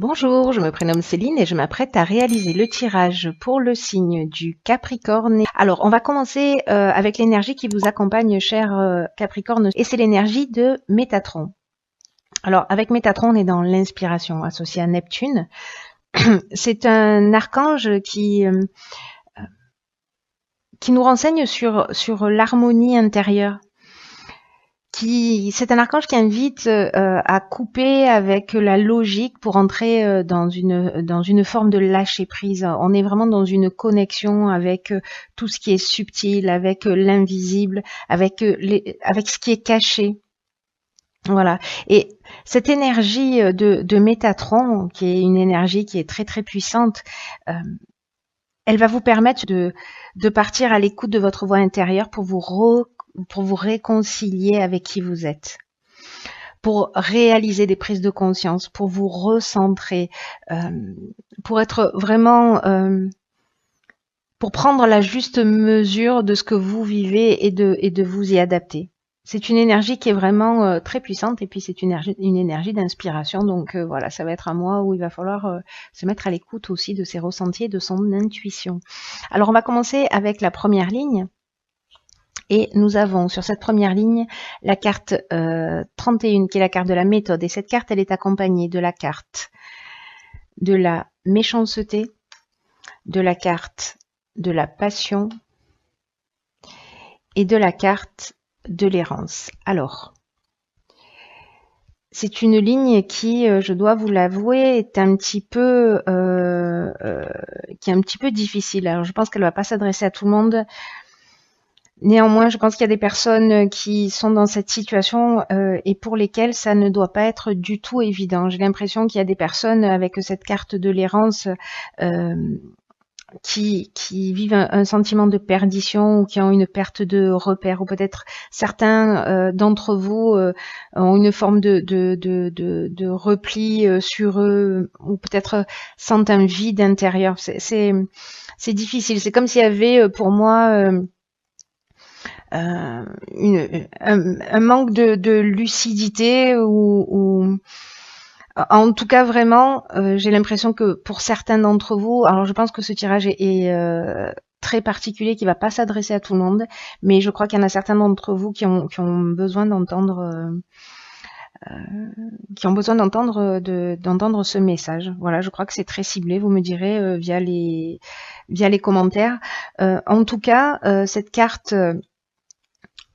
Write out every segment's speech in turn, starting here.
Bonjour, je me prénomme Céline et je m'apprête à réaliser le tirage pour le signe du Capricorne. Alors, on va commencer avec l'énergie qui vous accompagne, cher Capricorne, et c'est l'énergie de Métatron. Alors, avec Métatron, on est dans l'inspiration associée à Neptune. C'est un archange qui nous renseigne sur l'harmonie intérieure. C'est un archange qui invite à couper avec la logique pour entrer dans une forme de lâcher prise. On est vraiment dans une connexion avec tout ce qui est subtil, avec l'invisible, avec ce qui est caché. Voilà. Et cette énergie de Métatron, qui est une énergie qui est très très puissante, elle va vous permettre de partir à l'écoute de votre voix intérieure pour vous réconcilier avec qui vous êtes, pour réaliser des prises de conscience, pour vous recentrer, pour être vraiment, pour prendre la juste mesure de ce que vous vivez et de vous y adapter. C'est une énergie qui est vraiment très puissante et puis c'est une énergie d'inspiration. Donc voilà, ça va être un mois où il va falloir se mettre à l'écoute aussi de ses ressentis et de son intuition. Alors on va commencer avec la première ligne. Et nous avons sur cette première ligne la carte 31 qui est la carte de la méthode. Et cette carte, elle est accompagnée de la carte de la méchanceté, de la carte de la passion et de la carte de l'errance. Alors, c'est une ligne qui, je dois vous l'avouer, est un petit peu, qui est un petit peu difficile. Alors, je pense qu'elle ne va pas s'adresser à tout le monde. Néanmoins, je pense qu'il y a des personnes qui sont dans cette situation et pour lesquelles ça ne doit pas être du tout évident. J'ai l'impression qu'il y a des personnes avec cette carte de l'errance qui vivent un sentiment de perdition ou qui ont une perte de repère, ou peut-être certains d'entre vous ont une forme de repli sur eux, ou peut-être sentent un vide intérieur. C'est difficile. C'est comme s'il y avait pour moi un manque de lucidité ou en tout cas vraiment j'ai l'impression que pour certains d'entre vous, alors je pense que ce tirage est très particulier, qui va pas s'adresser à tout le monde, mais je crois qu'il y en a certains d'entre vous qui ont besoin d'entendre d'entendre ce message. Voilà, je crois que c'est très ciblé, vous me direz via les commentaires. En tout cas, cette carte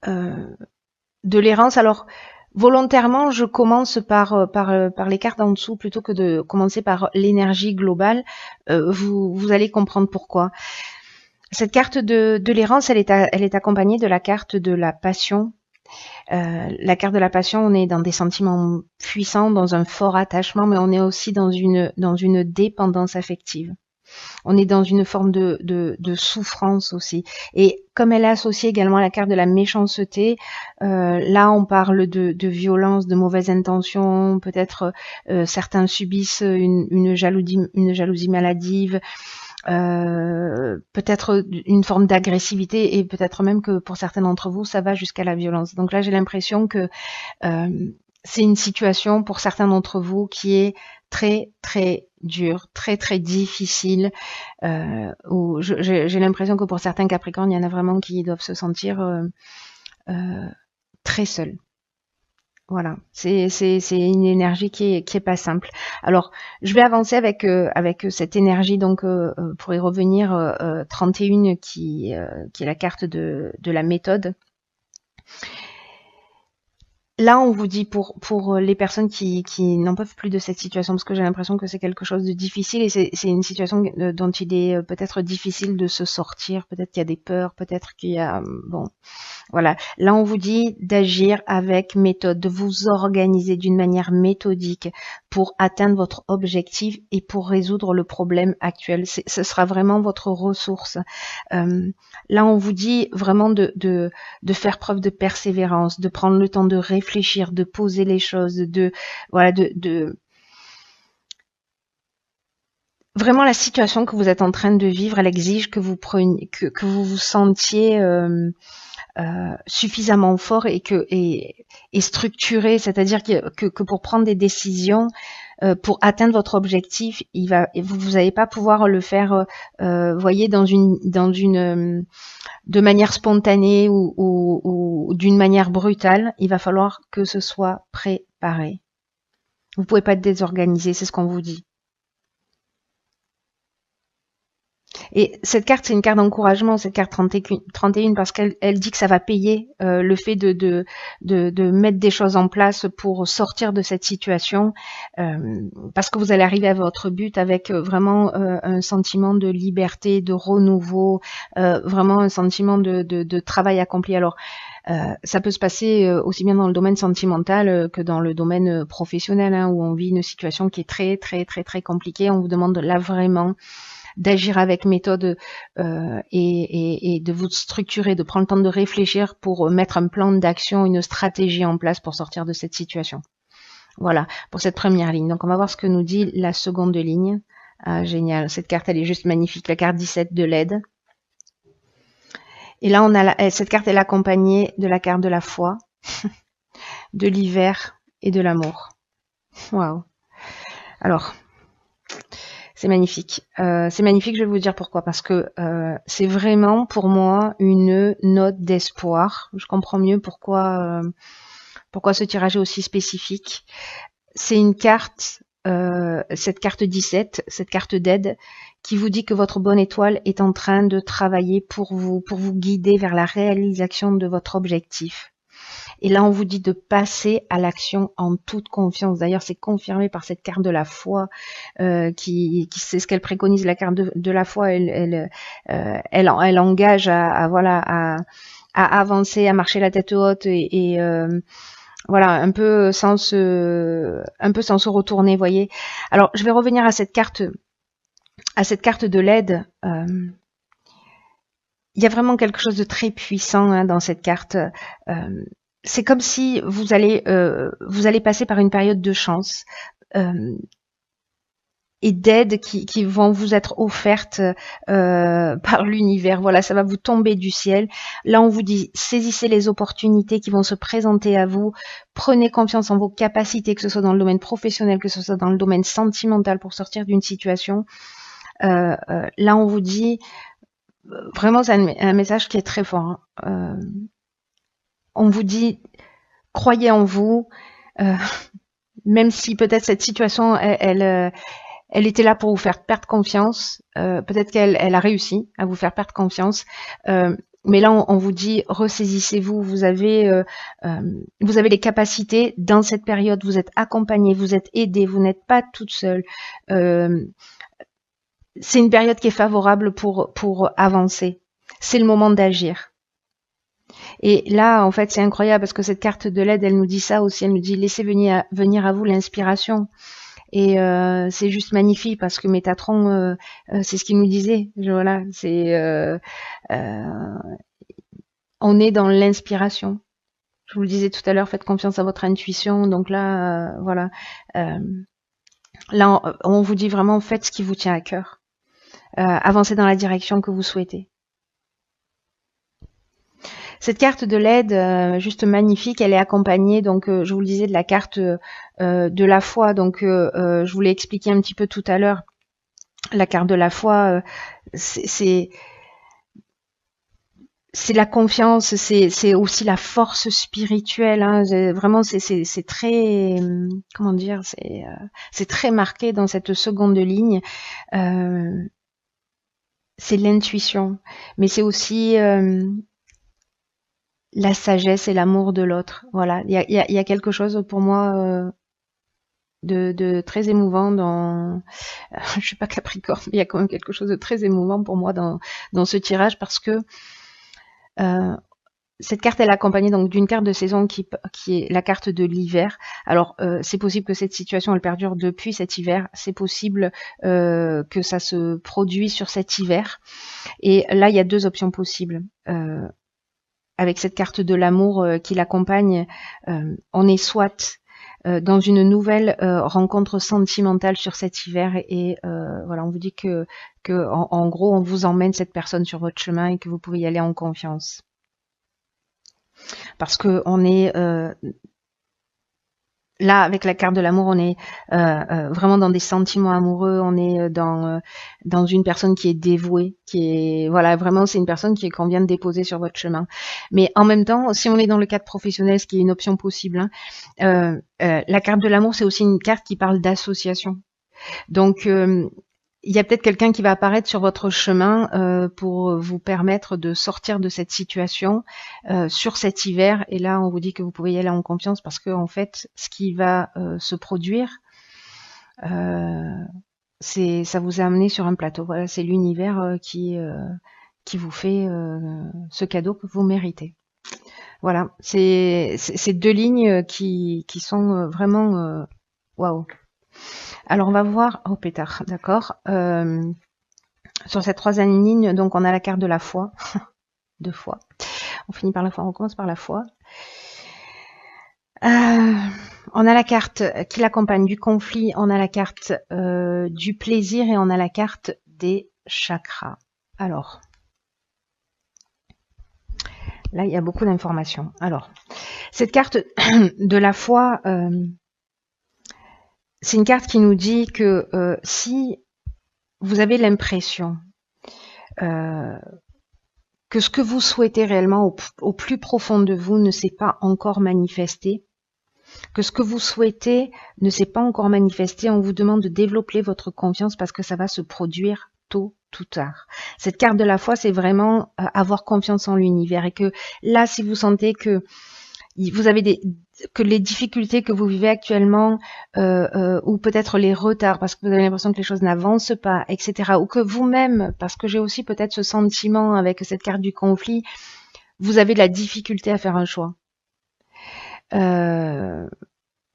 de l'errance. Alors, volontairement, je commence par les cartes en dessous plutôt que de commencer par l'énergie globale. Vous allez comprendre pourquoi. Cette carte de l'errance, elle est accompagnée de la carte de la passion. La carte de la passion, on est dans des sentiments puissants, dans un fort attachement, mais on est aussi dans une dépendance affective. On est dans une forme de souffrance aussi. Et comme elle est associée également à la carte de la méchanceté, là on parle de violence, de mauvaises intentions, peut-être certains subissent une jalousie maladive, peut-être une forme d'agressivité, et peut-être même que pour certains d'entre vous, ça va jusqu'à la violence. Donc là, j'ai l'impression que c'est une situation pour certains d'entre vous qui est très très dur, très très difficile, où j'ai l'impression que pour certains Capricornes, il y en a vraiment qui doivent se sentir très seuls. Voilà, c'est une énergie qui est pas simple. Alors, je vais avancer avec cette énergie, donc pour y revenir, 31 qui est la carte de la méthode. Là, on vous dit pour les personnes qui n'en peuvent plus de cette situation, parce que j'ai l'impression que c'est quelque chose de difficile et c'est une situation dont il est peut-être difficile de se sortir. Peut-être qu'il y a des peurs, peut-être qu'il y a bon, voilà. Là, on vous dit d'agir avec méthode, de vous organiser d'une manière méthodique pour atteindre votre objectif et pour résoudre le problème actuel. Ce sera vraiment votre ressource. Là, on vous dit vraiment de faire preuve de persévérance, de prendre le temps de réfléchir, de poser les choses, vraiment la situation que vous êtes en train de vivre, elle exige que vous preniez, que vous vous sentiez suffisamment fort et structuré, c'est-à-dire que pour prendre des décisions, pour atteindre votre objectif, vous n'allez pas pouvoir le faire, voyez, de manière spontanée ou d'une manière brutale. Il va falloir que ce soit préparé. Vous pouvez pas être désorganisé, c'est ce qu'on vous dit. Et cette carte, c'est une carte d'encouragement, cette carte 31, parce qu'elle dit que ça va payer le fait de mettre des choses en place pour sortir de cette situation, parce que vous allez arriver à votre but avec vraiment un sentiment de liberté, de renouveau, vraiment un sentiment de travail accompli. Alors, ça peut se passer aussi bien dans le domaine sentimental que dans le domaine professionnel, hein, où on vit une situation qui est très, très, très, très compliquée. On vous demande là vraiment d'agir avec méthode et de vous structurer, de prendre le temps de réfléchir pour mettre un plan d'action, une stratégie en place pour sortir de cette situation. Voilà, pour cette première ligne. Donc on va voir ce que nous dit la seconde ligne. Ah, génial, cette carte elle est juste magnifique, la carte 17 de l'aide. Et là, on a cette carte elle est accompagnée de la carte de la foi, de l'hiver et de l'amour. Waouh. Alors, c'est magnifique. C'est magnifique, je vais vous dire pourquoi. Parce que c'est vraiment pour moi une note d'espoir. Je comprends mieux pourquoi ce tirage est aussi spécifique. C'est une carte, cette carte 17, cette carte d'aide, qui vous dit que votre bonne étoile est en train de travailler pour vous guider vers la réalisation de votre objectif. Et là, on vous dit de passer à l'action en toute confiance. D'ailleurs, c'est confirmé par cette carte de la foi, qui c'est ce qu'elle préconise. La carte de la foi, elle engage à avancer, à marcher la tête haute et voilà, un peu sans se retourner, voyez. Alors, je vais revenir à cette carte de l'aide. Il y a vraiment quelque chose de très puissant hein, dans cette carte. C'est comme si vous allez passer par une période de chance et d'aide qui vont vous être offertes par l'univers. Voilà, ça va vous tomber du ciel. Là, on vous dit, saisissez les opportunités qui vont se présenter à vous. Prenez confiance en vos capacités, que ce soit dans le domaine professionnel, que ce soit dans le domaine sentimental pour sortir d'une situation. Là, on vous dit, vraiment, c'est un message qui est très fort. Hein. On vous dit, croyez en vous, même si peut-être cette situation, elle était là pour vous faire perdre confiance. Peut-être qu'elle a réussi à vous faire perdre confiance. Mais là, on vous dit, ressaisissez-vous. Vous avez les capacités dans cette période. Vous êtes accompagné, vous êtes aidé, vous n'êtes pas toute seule. C'est une période qui est favorable pour avancer. C'est le moment d'agir. Et là, en fait, c'est incroyable parce que cette carte de l'aide, elle nous dit ça aussi. Elle nous dit, laissez venir à vous l'inspiration. Et c'est juste magnifique parce que Métatron, c'est ce qu'il nous disait. Voilà, on est dans l'inspiration. Je vous le disais tout à l'heure, faites confiance à votre intuition. Donc là, voilà. Là, on vous dit vraiment, faites ce qui vous tient à cœur. Avancez dans la direction que vous souhaitez. Cette carte de l'aide, juste magnifique, elle est accompagnée, donc je vous le disais, de la carte de la foi. Donc je vous l'ai expliqué un petit peu tout à l'heure. La carte de la foi, c'est la confiance, c'est aussi la force spirituelle. Hein. Vraiment, c'est très, comment dire, c'est très marqué dans cette seconde ligne. C'est l'intuition, mais c'est aussi la sagesse et l'amour de l'autre. Voilà, il y a quelque chose pour moi de très émouvant dans. Je suis pas Capricorne, mais il y a quand même quelque chose de très émouvant pour moi dans ce tirage parce que cette carte elle est accompagnée donc d'une carte de saison qui est la carte de l'hiver. Alors c'est possible que cette situation elle perdure depuis cet hiver. C'est possible que ça se produit sur cet hiver. Et là il y a deux options possibles. Avec cette carte de l'amour qui l'accompagne, on est soit dans une nouvelle rencontre sentimentale sur cet hiver et voilà, on vous dit que en gros, on vous emmène cette personne sur votre chemin et que vous pouvez y aller en confiance. Parce que on est Là, avec la carte de l'amour, on est vraiment dans des sentiments amoureux, on est dans une personne qui est dévouée, qui est voilà, vraiment c'est une personne qu'on vient de déposer sur votre chemin. Mais en même temps, si on est dans le cadre professionnel, ce qui est une option possible, hein, la carte de l'amour, c'est aussi une carte qui parle d'association. Donc il y a peut-être quelqu'un qui va apparaître sur votre chemin pour vous permettre de sortir de cette situation sur cet hiver. Et là, on vous dit que vous pouvez y aller en confiance parce que en fait, ce qui va se produire, euh, ça vous a amené sur un plateau. Voilà, c'est l'univers qui vous fait ce cadeau que vous méritez. Voilà, c'est deux lignes qui sont vraiment waouh. Alors on va voir, oh pétard, d'accord. Sur cette troisième ligne, donc on a la carte de la foi, deux fois. On finit par la foi, on commence par la foi. On a la carte qui l'accompagne du conflit, on a la carte du plaisir et on a la carte des chakras. Alors, là il y a beaucoup d'informations. Alors, cette carte de la foi, c'est une carte qui nous dit que si vous avez l'impression que ce que vous souhaitez réellement au plus profond de vous ne s'est pas encore manifesté, que ce que vous souhaitez ne s'est pas encore manifesté, on vous demande de développer votre confiance parce que ça va se produire tôt ou tard. Cette carte de la foi, c'est vraiment avoir confiance en l'univers et que là, si vous sentez que vous avez que les difficultés que vous vivez actuellement ou peut-être les retards parce que vous avez l'impression que les choses n'avancent pas, etc. Ou que vous-même, parce que j'ai aussi peut-être ce sentiment avec cette carte du conflit, vous avez de la difficulté à faire un choix. Il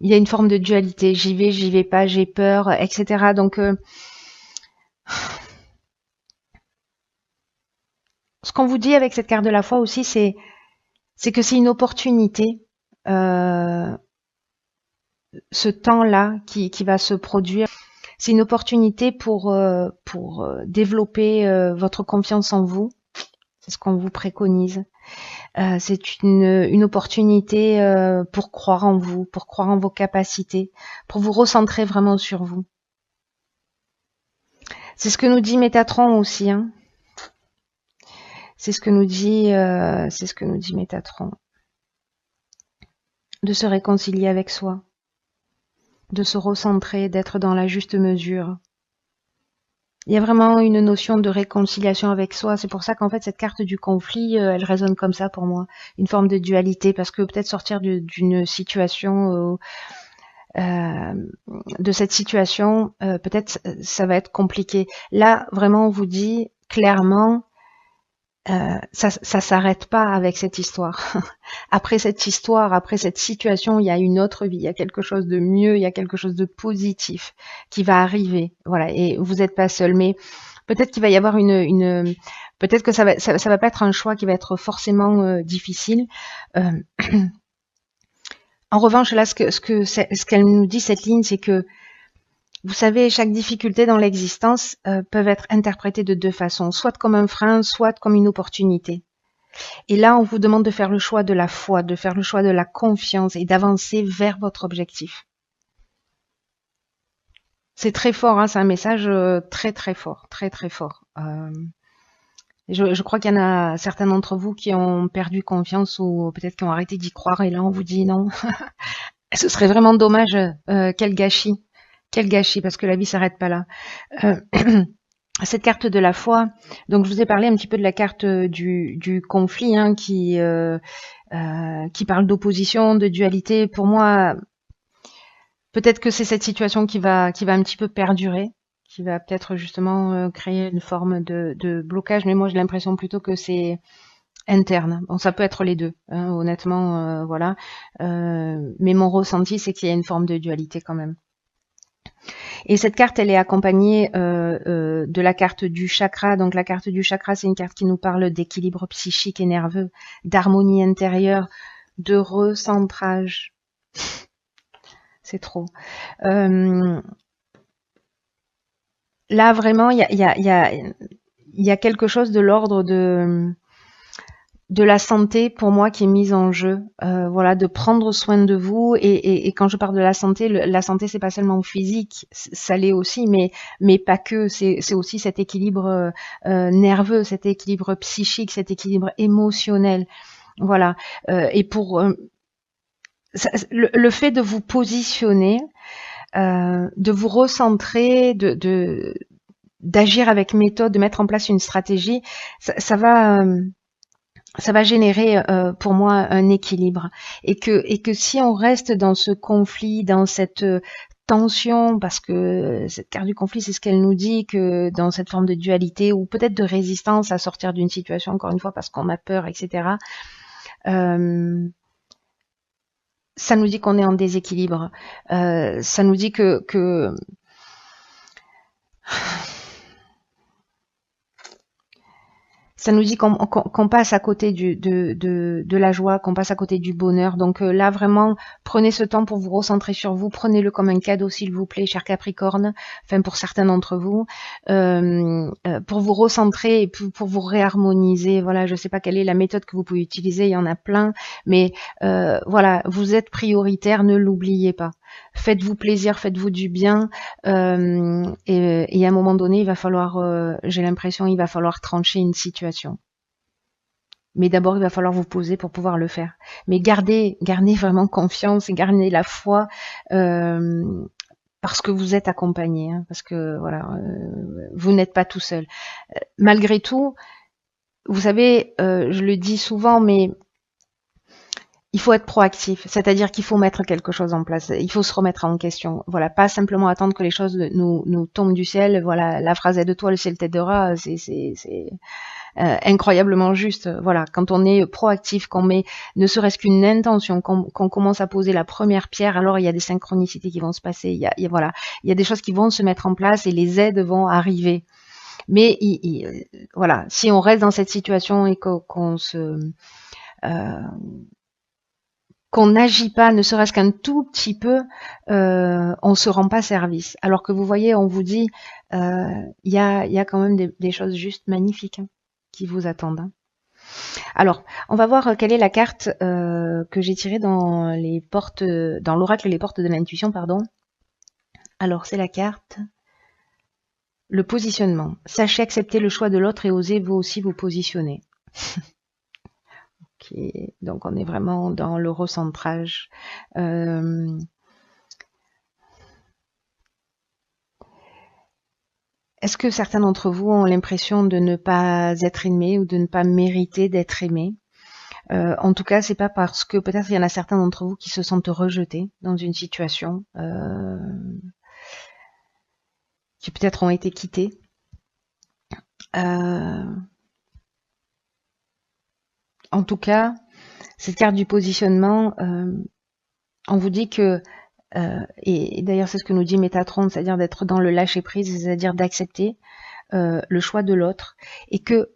y a une forme de dualité, j'y vais pas, j'ai peur, etc. Donc, ce qu'on vous dit avec cette carte de la foi aussi, c'est que c'est une opportunité, ce temps-là qui va se produire. C'est une opportunité pour développer votre confiance en vous. C'est ce qu'on vous préconise. C'est une opportunité pour croire en vous, pour croire en vos capacités, pour vous recentrer vraiment sur vous. C'est ce que nous dit Métatron aussi. Hein. C'est ce que nous dit Métatron. De se réconcilier avec soi, de se recentrer, d'être dans la juste mesure. Il y a vraiment une notion de réconciliation avec soi. C'est pour ça qu'en fait, cette carte du conflit, elle résonne comme ça pour moi. Une forme de dualité, parce que peut-être sortir d'une situation, de cette situation, peut-être ça va être compliqué. Là, vraiment, on vous dit clairement, ça s'arrête pas avec cette histoire. Après cette histoire, après cette situation, il y a une autre vie, il y a quelque chose de mieux, il y a quelque chose de positif qui va arriver. Voilà, et vous n'êtes pas seul. Mais peut-être qu'il va y avoir peut-être que ça va pas être un choix qui va être forcément difficile. En revanche, là, ce qu'elle nous dit cette ligne, c'est que vous savez, chaque difficulté dans l'existence peut être interprétée de deux façons, soit comme un frein, soit comme une opportunité. Et là, on vous demande de faire le choix de la foi, de faire le choix de la confiance et d'avancer vers votre objectif. C'est très fort, hein, c'est un message très très fort, très très fort. Je crois qu'il y en a certains d'entre vous qui ont perdu confiance ou peut-être qui ont arrêté d'y croire et là on vous dit non. Ce serait vraiment dommage, quel gâchis. Quel gâchis, parce que la vie s'arrête pas là. Cette carte de la foi, donc je vous ai parlé un petit peu de la carte du conflit, hein, qui parle d'opposition, de dualité. Pour moi, peut-être que c'est cette situation qui va un petit peu perdurer, qui va peut-être justement créer une forme de blocage, mais moi j'ai l'impression plutôt que c'est interne. Bon, ça peut être les deux, hein, honnêtement, voilà. Mais mon ressenti, c'est qu'il y a une forme de dualité quand même. Et cette carte, elle est accompagnée de la carte du chakra. Donc la carte du chakra, c'est une carte qui nous parle d'équilibre psychique et nerveux, d'harmonie intérieure, de recentrage. C'est trop. Là, vraiment, il y a quelque chose de l'ordre de la santé pour moi qui est mise en jeu, voilà, de prendre soin de vous et quand je parle de la santé c'est pas seulement physique, ça l'est aussi, mais pas que, c'est aussi cet équilibre nerveux, cet équilibre psychique, cet équilibre émotionnel, voilà, et pour le fait de vous positionner, de vous recentrer, d'agir avec méthode, de mettre en place une stratégie, ça va générer pour moi un équilibre et que si on reste dans ce conflit, dans cette tension, parce que cette carte du conflit, c'est ce qu'elle nous dit, que dans cette forme de dualité ou peut-être de résistance à sortir d'une situation, encore une fois, parce qu'on a peur, etc., ça nous dit qu'on est en déséquilibre. Ça nous dit que ça nous dit qu'on passe à côté de la joie, qu'on passe à côté du bonheur. Donc là, vraiment, prenez ce temps pour vous recentrer sur vous. Prenez-le comme un cadeau, s'il vous plaît, cher Capricorne. Enfin, pour certains d'entre vous, pour vous recentrer et pour vous réharmoniser. Voilà, je sais pas quelle est la méthode que vous pouvez utiliser. Il y en a plein, mais voilà, vous êtes prioritaire. Ne l'oubliez pas. Faites-vous plaisir, faites-vous du bien, et à un moment donné, il va falloir, j'ai l'impression, il va falloir trancher une situation. Mais d'abord, il va falloir vous poser pour pouvoir le faire. Mais gardez vraiment confiance et gardez la foi, parce que vous êtes accompagné, hein, parce que voilà, vous n'êtes pas tout seul. Malgré tout, vous savez, je le dis souvent, mais il faut être proactif, c'est-à-dire qu'il faut mettre quelque chose en place, il faut se remettre en question. Voilà, pas simplement attendre que les choses nous tombent du ciel. Voilà, la phrase aide-toi, le ciel t'aidera, c'est incroyablement juste. Voilà, quand on est proactif, qu'on met ne serait-ce qu'une intention, qu'on commence à poser la première pierre, alors il y a des synchronicités qui vont se passer. Voilà, il y a des choses qui vont se mettre en place et les aides vont arriver. Mais voilà, si on reste dans cette situation et qu'on n'agit pas, ne serait-ce qu'un tout petit peu, on se rend pas service. Alors que vous voyez, on vous dit, il y a quand même des choses juste magnifiques, hein, qui vous attendent, hein. Alors, on va voir quelle est la carte que j'ai tirée dans l'oracle Les Portes de l'Intuition, pardon. Alors, c'est la carte le positionnement. Sachez accepter le choix de l'autre et osez vous aussi vous positionner. Donc on est vraiment dans le recentrage. Est-ce que certains d'entre vous ont l'impression de ne pas être aimés ou de ne pas mériter d'être aimés? En tout cas, c'est pas parce que peut-être il y en a certains d'entre vous qui se sentent rejetés dans une situation, qui peut-être ont été quittés. En tout cas, cette carte du positionnement, on vous dit que, et d'ailleurs c'est ce que nous dit Métatron, c'est-à-dire d'être dans le lâcher-prise, c'est-à-dire d'accepter le choix de l'autre, et que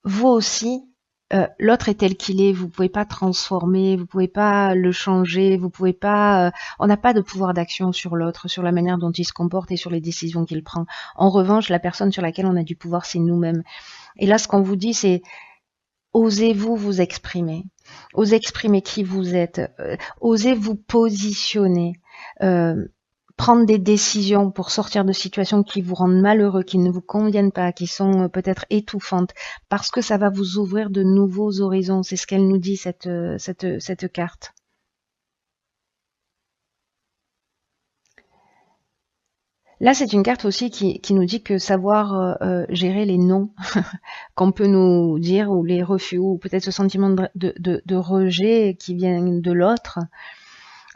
vous aussi, l'autre est tel qu'il est, vous pouvez pas transformer, vous pouvez pas le changer, vous pouvez pas, on n'a pas de pouvoir d'action sur l'autre, sur la manière dont il se comporte et sur les décisions qu'il prend. En revanche, la personne sur laquelle on a du pouvoir, c'est nous-mêmes. Et là, ce qu'on vous dit, c'est osez-vous vous exprimer, osez exprimer qui vous êtes, osez vous positionner, prendre des décisions pour sortir de situations qui vous rendent malheureux, qui ne vous conviennent pas, qui sont peut-être étouffantes, parce que ça va vous ouvrir de nouveaux horizons. C'est ce qu'elle nous dit, cette carte. Là, c'est une carte aussi qui nous dit que savoir gérer les non qu'on peut nous dire, ou les refus, ou peut-être ce sentiment de rejet qui vient de l'autre,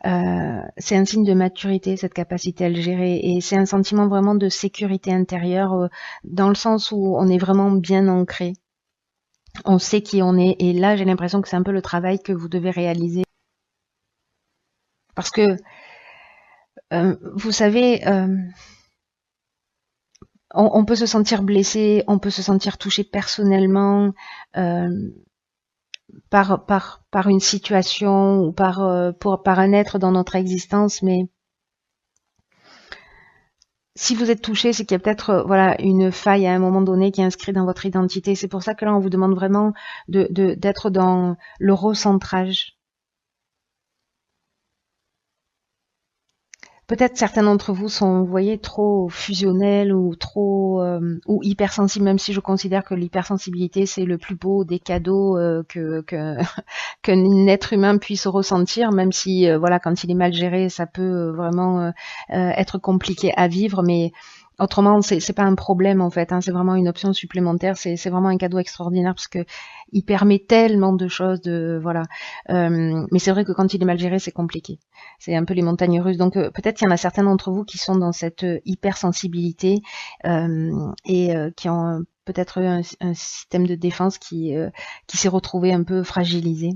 c'est un signe de maturité, cette capacité à le gérer, et c'est un sentiment vraiment de sécurité intérieure, dans le sens où on est vraiment bien ancré, on sait qui on est, et là j'ai l'impression que c'est un peu le travail que vous devez réaliser, parce que vous savez, on peut se sentir blessé, on peut se sentir touché personnellement, par une situation ou par un être dans notre existence, mais si vous êtes touché, c'est qu'il y a peut-être voilà une faille à un moment donné qui est inscrite dans votre identité. C'est pour ça que là, on vous demande vraiment d'être dans le recentrage. Peut-être certains d'entre vous sont, vous voyez, trop fusionnels ou trop ou hypersensibles, même si je considère que l'hypersensibilité c'est le plus beau des cadeaux que qu'un être humain puisse ressentir, même si voilà, quand il est mal géré, ça peut vraiment être compliqué à vivre, mais autrement, c'est pas un problème en fait, hein, c'est vraiment une option supplémentaire, c'est vraiment un cadeau extraordinaire parce que il permet tellement de choses, de voilà. Mais c'est vrai que quand il est mal géré, c'est compliqué. C'est un peu les montagnes russes. Donc peut-être qu'il y en a certains d'entre vous qui sont dans cette hypersensibilité et qui ont peut-être eu un système de défense qui s'est retrouvé un peu fragilisé.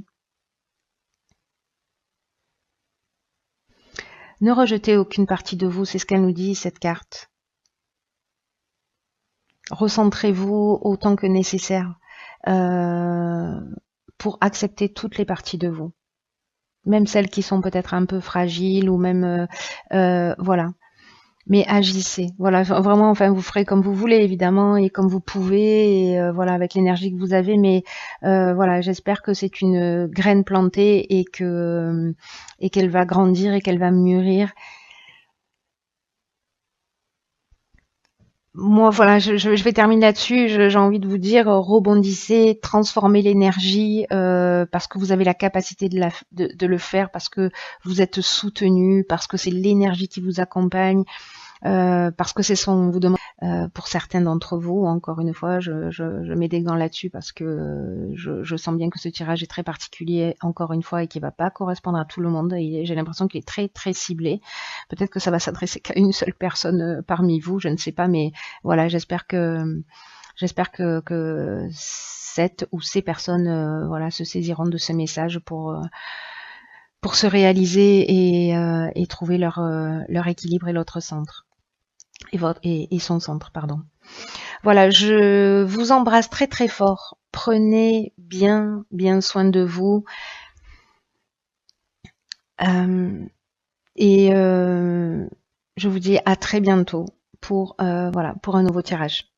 Ne rejetez aucune partie de vous, c'est ce qu'elle nous dit, cette carte. Recentrez-vous autant que nécessaire euh, pour accepter toutes les parties de vous, même celles qui sont peut-être un peu fragiles ou même voilà. Mais agissez, voilà, vraiment, enfin, vous ferez comme vous voulez, évidemment, et comme vous pouvez, et voilà, avec l'énergie que vous avez, mais voilà, j'espère que c'est une graine plantée et qu'elle va grandir et qu'elle va mûrir. Moi, voilà, je vais terminer là-dessus. J'ai envie de vous dire, rebondissez, transformez l'énergie parce que vous avez la capacité de le faire, parce que vous êtes soutenu, parce que c'est l'énergie qui vous accompagne, parce que c'est son vous demande pour certains d'entre vous, encore une fois, je mets des gants là-dessus parce que je sens bien que ce tirage est très particulier, encore une fois, et qui va pas correspondre à tout le monde. Et j'ai l'impression qu'il est très très ciblé. Peut-être que ça va s'adresser qu'à une seule personne parmi vous, je ne sais pas, mais voilà, j'espère que cette ou ces personnes voilà se saisiront de ce message pour se réaliser et trouver leur équilibre et l'autre centre et son centre, pardon. Voilà, je vous embrasse très très fort. Prenez bien bien soin de vous euh, et je vous dis à très bientôt pour voilà pour un nouveau tirage.